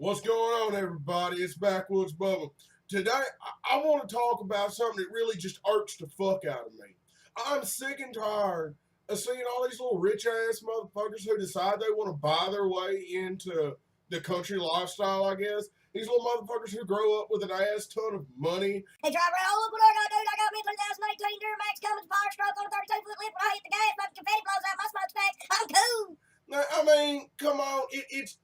What's going on, everybody? It's Backwoods Bubba. Today, I want to talk about something that really just irks the fuck out of me. I'm sick and tired of seeing all these little rich-ass motherfuckers who decide they want to buy their way into the country lifestyle, I guess. These little motherfuckers who grow up with an ass ton of money. They drive around, oh, look what I got, dude. I got me a 2018 Duramax Cummins Power Stroke on a 32-foot lift. When I hit the gas, fucking confetti blows out my smokestack. I'm cool. Now, I mean, come on. It's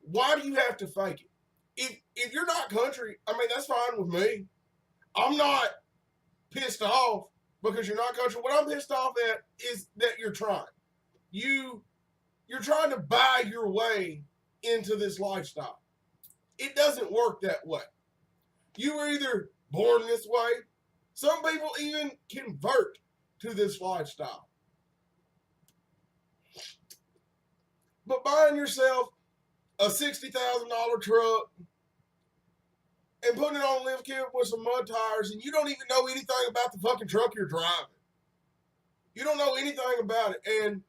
why do you have to fake it? If you're not country, I mean, that's fine with me. I'm not pissed off because you're not country. What I'm pissed off at is that you're trying. You're trying to buy your way into this lifestyle. It doesn't work that way. You were either born this way. Some people even convert to this lifestyle. But buying yourself a $60,000 truck and putting it on a lift kit with some mud tires, and you don't even know anything about the fucking truck you're driving. You don't know anything about it, and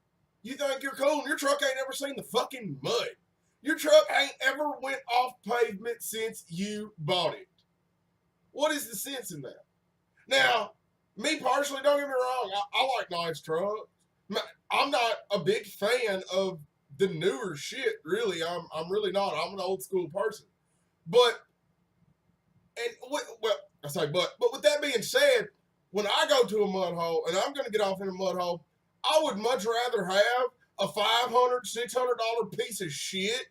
you think you're cool, and your truck ain't ever seen the fucking mud. Your truck ain't ever went off pavement since you bought it. What is the sense in that? Now, me personally, don't get me wrong, I like nice trucks. I'm not a big fan of the newer shit, really. I'm really not. I'm an old school person. But with that being said, when I go to a mud hole and I'm going to get off in a mud hole, I would much rather have a $500, $600 piece of shit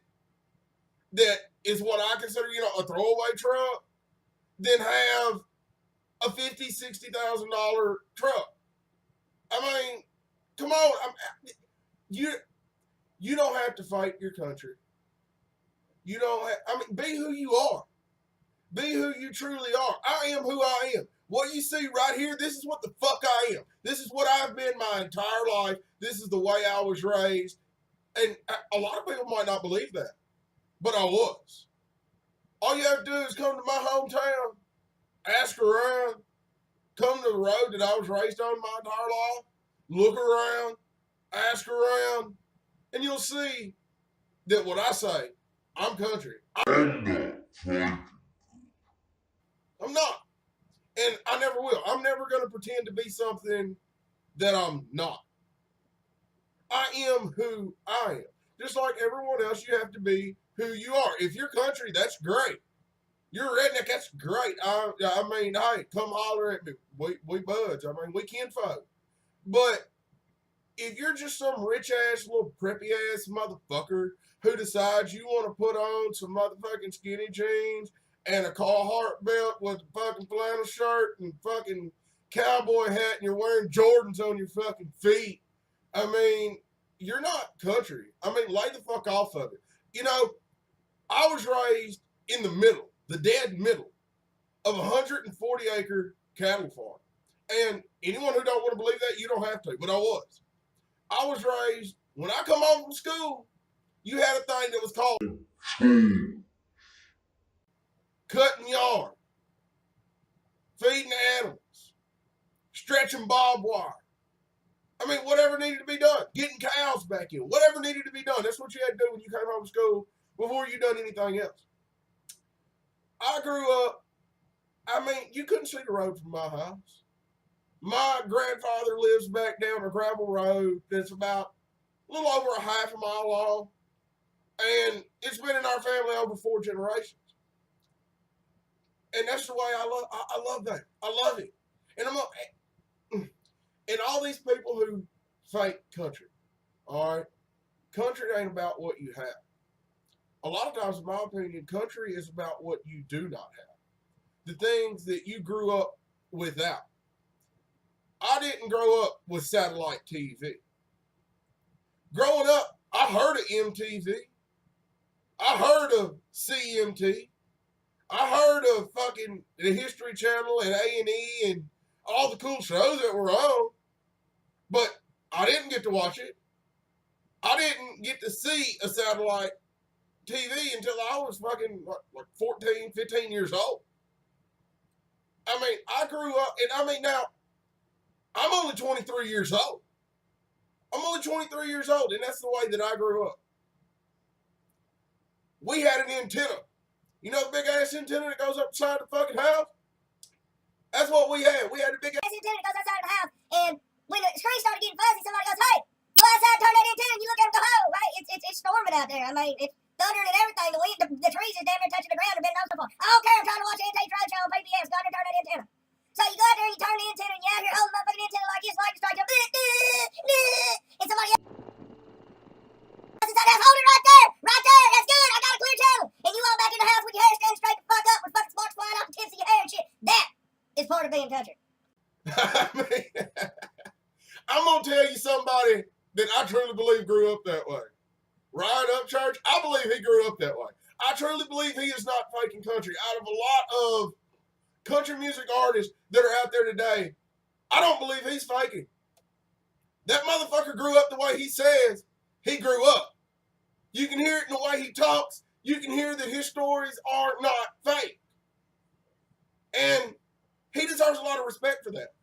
that is what I consider, a throwaway truck than have a $50,000, $60,000 truck. I mean, come on. You don't have to fight your country. You don't have, be who you are. Be who you truly are. I am who I am. What you see right here, this is what the fuck I am. This is what I've been my entire life. This is the way I was raised. And a lot of people might not believe that, but I was. All you have to do is come to my hometown, ask around, come to the road that I was raised on my entire life, look around, ask around, and you'll see that what I say, I'm country. I'm not. And I never will. I'm never going to pretend to be something that I'm not. I am who I am. Just like everyone else, you have to be who you are. If you're country, that's great. You're a redneck, that's great. I mean, hey, come holler at me. We buds. I mean, we kinfolk. But if you're just some rich-ass, little preppy-ass motherfucker who decides you want to put on some motherfucking skinny jeans and a Carhartt belt with a fucking flannel shirt and fucking cowboy hat and you're wearing Jordans on your fucking feet, I mean, you're not country. I mean, lay the fuck off of it. I was raised in the middle, the dead middle of a 140-acre cattle farm. And anyone who don't want to believe that, you don't have to, but I was. I was raised, when I come home from school, you had a thing that was called cutting yard, feeding animals, stretching barbed wire. I mean, whatever needed to be done, getting cows back in, whatever needed to be done. That's what you had to do when you came home from school before you done anything else. I grew up, you couldn't see the road from my house. My grandfather lives back down a gravel road that's about a little over a half a mile long, and it's been in our family over 4 generations. And that's the way I love that. I love it. And all these people who fake country, all right? Country ain't about what you have. A lot of times, in my opinion, country is about what you do not have. The things that you grew up without. I didn't grow up with satellite TV. Growing up, I heard of MTV. I heard of CMT. I heard of fucking the History Channel and A&E and all the cool shows that were on. But I didn't get to watch it. I didn't get to see a satellite TV until I was fucking like 14, 15 years old. I grew up, and now, I'm only 23 years old. I'm only 23 years old, and that's the way that I grew up. we had an antenna. You know the big ass antenna that goes up the side of the fucking house? That's what we had. We had a big ass antenna that goes outside of the house, and when the screen started getting fuzzy, somebody goes, "Hey, go outside, turn that antenna," and you look at it and go, "Oh, right, it's storming out there. I mean, it's thundering and everything. The wind, the trees is damn near touching the ground and been no so far. I don't care. I'm trying to watch Aint Roadshow on PBS. Go out there and turn that antenna." So you go out there and you turn the antenna, and you're out here holding the motherfucking antenna like this, lightning strikes you, and somebody else says, "Hold it right there, right there. That's good. I got a clear channel." And you walk back in the house with your hair standing straight the fuck up, with fucking sparks flying off the tips of your hair and shit. That is part of being country. I mean, I'm gonna tell you somebody that I truly believe grew up that way. Ryan Upchurch, I believe he grew up that way. I truly believe he is not faking country. Out of a lot of country music artists that are out there today, I don't believe he's faking. That motherfucker grew up the way he says he grew up. You can hear it in the way he talks. You can hear that his stories are not fake. And he deserves a lot of respect for that.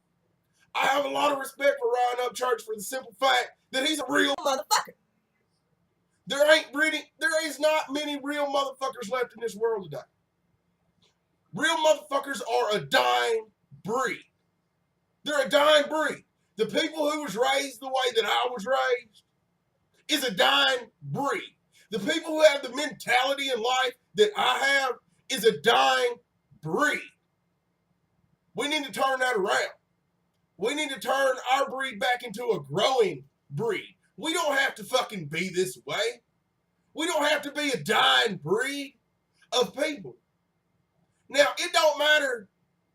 I have a lot of respect for Ryan Upchurch for the simple fact that he's a real motherfucker. There is not many real motherfuckers left in this world today. Real motherfuckers are a dying breed. They're a dying breed. The people who was raised the way that I was raised is a dying breed. The people who have the mentality in life that I have is a dying breed. We need to turn that around. We need to turn our breed back into a growing breed. We don't have to fucking be this way. We don't have to be a dying breed of people. Now, it don't matter,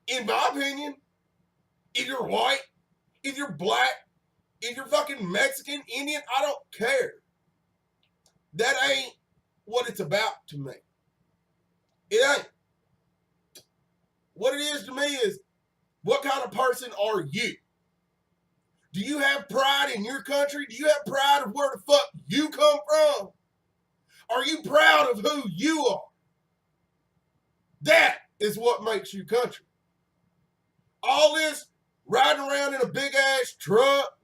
in my opinion, if you're white, if you're black, if you're fucking Mexican, Indian, I don't care. That ain't what it's about to me. It ain't. What it is to me is, what kind of person are you? Do you have pride in your country? Do you have pride of where the fuck you come from? Are you proud of who you are? That is what makes you country. All this riding around in a big ass truck.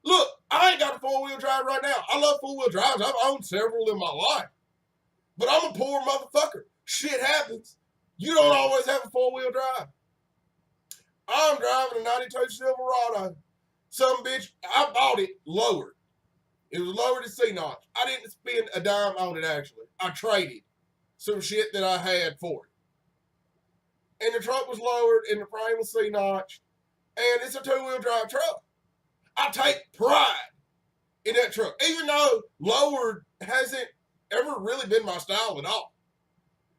Look, I ain't got a 4-wheel drive right now. I love 4-wheel drives. I've owned several in my life. But I'm a poor motherfucker. Shit happens. You don't always have a 4-wheel drive. I'm driving a 92 Silverado. Some bitch, I bought it lowered. It was lowered to C-notch. I didn't spend a dime on it, actually. I traded some shit that I had for it. And the truck was lowered, and the frame was C-notch, and it's a 2-wheel drive truck. I take pride in that truck, even though lowered hasn't ever really been my style at all.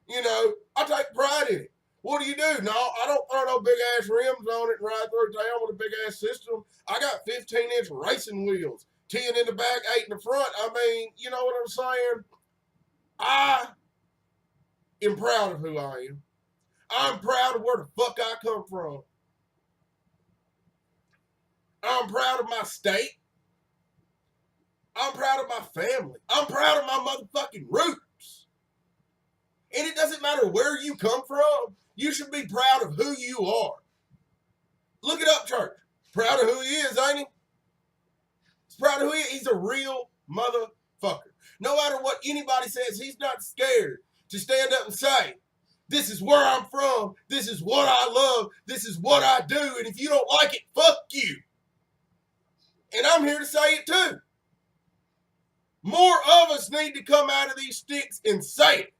You know, I take pride in it. What do? No, I don't throw no big ass rims on it and ride through town with a big ass system. I got 15-inch racing wheels, 10 in the back, 8 in the front. I mean, you know what I'm saying? I am proud of who I am. I'm proud of where the fuck I come from. I'm proud of my state. I'm proud of my family. I'm proud of my motherfucking roots. And it doesn't matter where you come from. You should be proud of who you are. Look at Upchurch. Proud of who he is, ain't he? He's proud of who he is. He's a real motherfucker. No matter what anybody says, he's not scared to stand up and say, this is where I'm from. This is what I love. This is what I do. And if you don't like it, fuck you. And I'm here to say it too. More of us need to come out of these sticks and say it.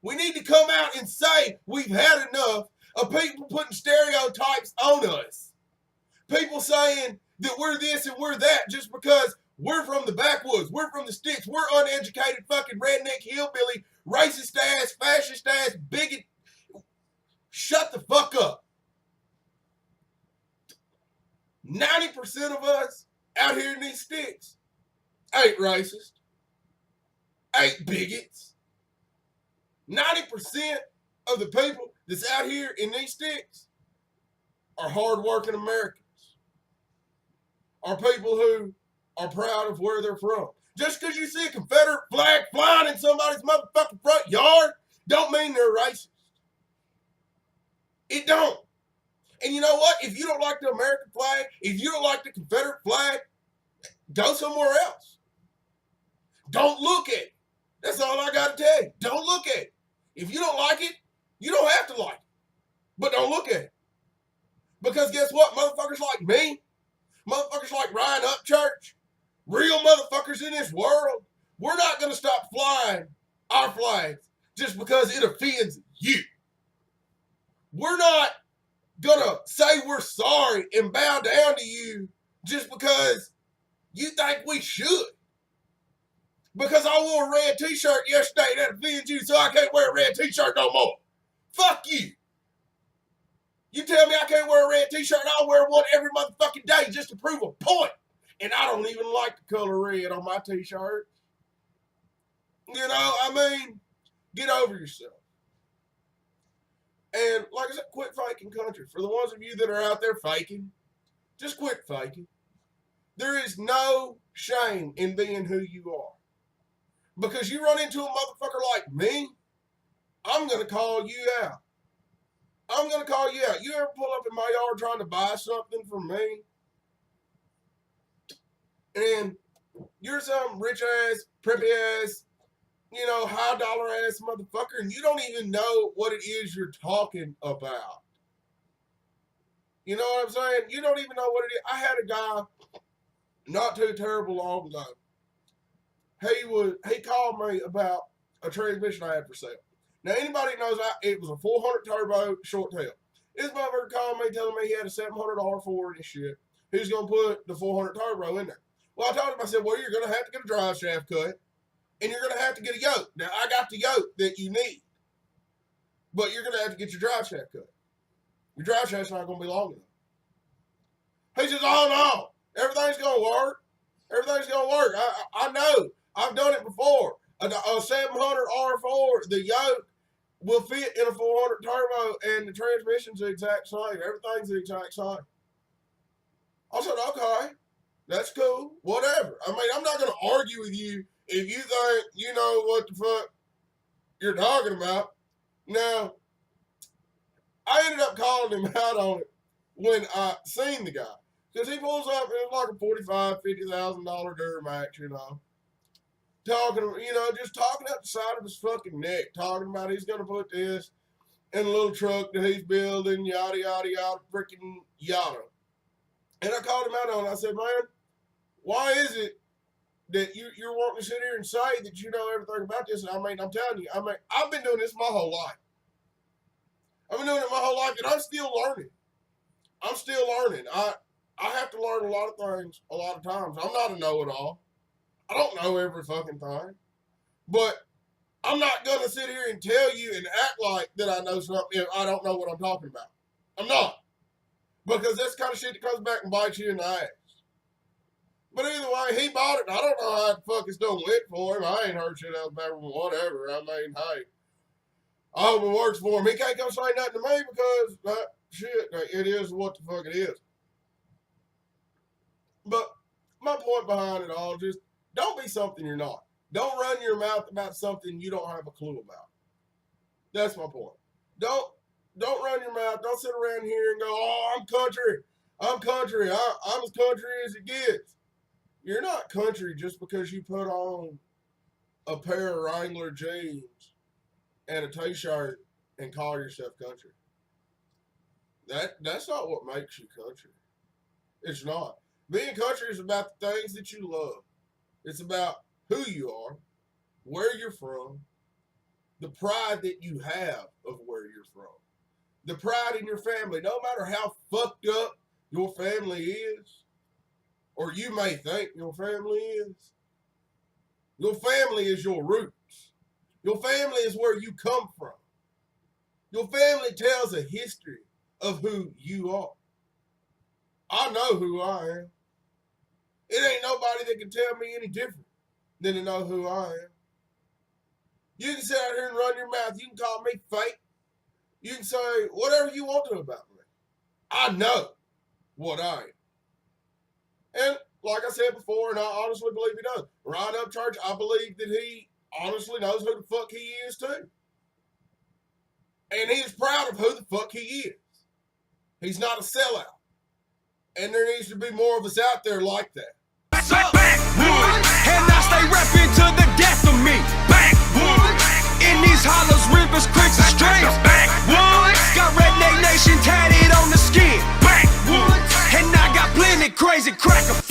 We need to come out and say we've had enough of people putting stereotypes on us. People saying that we're this and we're that just because we're from the backwoods. We're from the sticks. We're uneducated fucking redneck hillbilly, racist ass, fascist ass, bigot. Shut the fuck up. 90% of us out here in these sticks ain't racist, ain't bigots. 90% of the people that's out here in these sticks are hardworking Americans, are people who are proud of where they're from. Just because you see a Confederate flag flying in somebody's motherfucking front yard don't mean they're racist. It don't. And you know what? If you don't like the American flag, if you don't like the Confederate flag, go somewhere else. Don't look at it. That's all I got to tell you. Don't look at it. If you don't like it, you don't have to like it. But don't look at it. Because guess what? Motherfuckers like me, motherfuckers like Ryan Upchurch, real motherfuckers in this world, we're not going to stop flying our flags just because it offends you. We're not going to say we're sorry and bow down to you just because you think we should. Because I wore a red t-shirt yesterday that offends you, so I can't wear a red t-shirt no more. Fuck you. You tell me I can't wear a red t-shirt, and I'll wear one every motherfucking day just to prove a point. And I don't even like the color red on my t-shirt. You know, I mean, get over yourself. And like I said, quit faking country. For the ones of you that are out there faking, just quit faking. There is no shame in being who you are. Because you run into a motherfucker like me, I'm going to call you out. I'm going to call you out. You ever pull up in my yard trying to buy something from me? And you're some rich-ass, preppy-ass, you know, high-dollar-ass motherfucker, and you don't even know what it is you're talking about. You know what I'm saying? You don't even know what it is. I had a guy not too terrible long ago. He called me about a transmission I had for sale. Now, anybody knows it was a 400 turbo short tail. This motherfucker called me telling me he had a 700 R4 and shit. He was going to put the 400 turbo in there. Well, I told him, I said, well, you're going to have to get a drive shaft cut, and you're going to have to get a yoke. Now, I got the yoke that you need, but you're going to have to get your drive shaft cut. Your drive shaft's not going to be long enough. He says, oh, no, everything's going to work. Everything's going to work. I know. I've done it before. A 700 R4, the yoke will fit in a 400 turbo, and the transmission's the exact same. Everything's the exact same. I said, okay, that's cool, whatever. I mean, I'm not going to argue with you if you think you know what the fuck you're talking about. Now, I ended up calling him out on it when I seen the guy. Because he pulls up, and it's like a $45,000, $50,000 Duramax, you know. Talking, you know, just talking out the side of his fucking neck, talking about he's going to put this in a little truck that he's building, yada, yada, yada, freaking yada. And I called him out on it. I said, man, why is it that you're wanting to sit here and say that you know everything about this? And I mean, I'm telling you, I've been doing this my whole life. I've been doing it my whole life, and I'm still learning. I'm still learning. I have to learn a lot of things a lot of times. I'm not a know-it-all. I don't know every fucking thing. But I'm not going to sit here and tell you and act like that I know something if I don't know what I'm talking about. I'm not. Because that's the kind of shit that comes back and bites you in the ass. But either way, he bought it, and I don't know how the fuck it's done went for him. I ain't heard shit else about him, whatever. I mean, hey, I hope it works for him. He can't come say nothing to me because, shit, it is what the fuck it is. But my point behind it all, just don't be something you're not. Don't run your mouth about something you don't have a clue about. That's my point. Don't run your mouth. Don't sit around here and go, oh, I'm country. I'm country. I'm as country as it gets. You're not country just because you put on a pair of Wrangler jeans and a t-shirt and call yourself country. That's not what makes you country. It's not. Being country is about the things that you love. It's about who you are, where you're from, the pride that you have of where you're from, the pride in your family. No matter how fucked up your family is, or you may think your family is, your family is your roots. Your family is where you come from. Your family tells a history of who you are. I know who I am. It ain't nobody that can tell me any different than to know who I am. You can sit out here and run your mouth. You can call me fake. You can say whatever you want to about me. I know what I am. And like I said before, and I honestly believe he does. Right Upchurch, I believe that he honestly knows who the fuck he is too. And he's proud of who the fuck he is. He's not a sellout. And there needs to be more of us out there like that. Backwood, and I stay rapping to the death of me. Back hollers, rivers, creeks, and streams. Backwoods, got Redneck Nation tatted on the skin. Backwoods, and I got plenty crazy cracker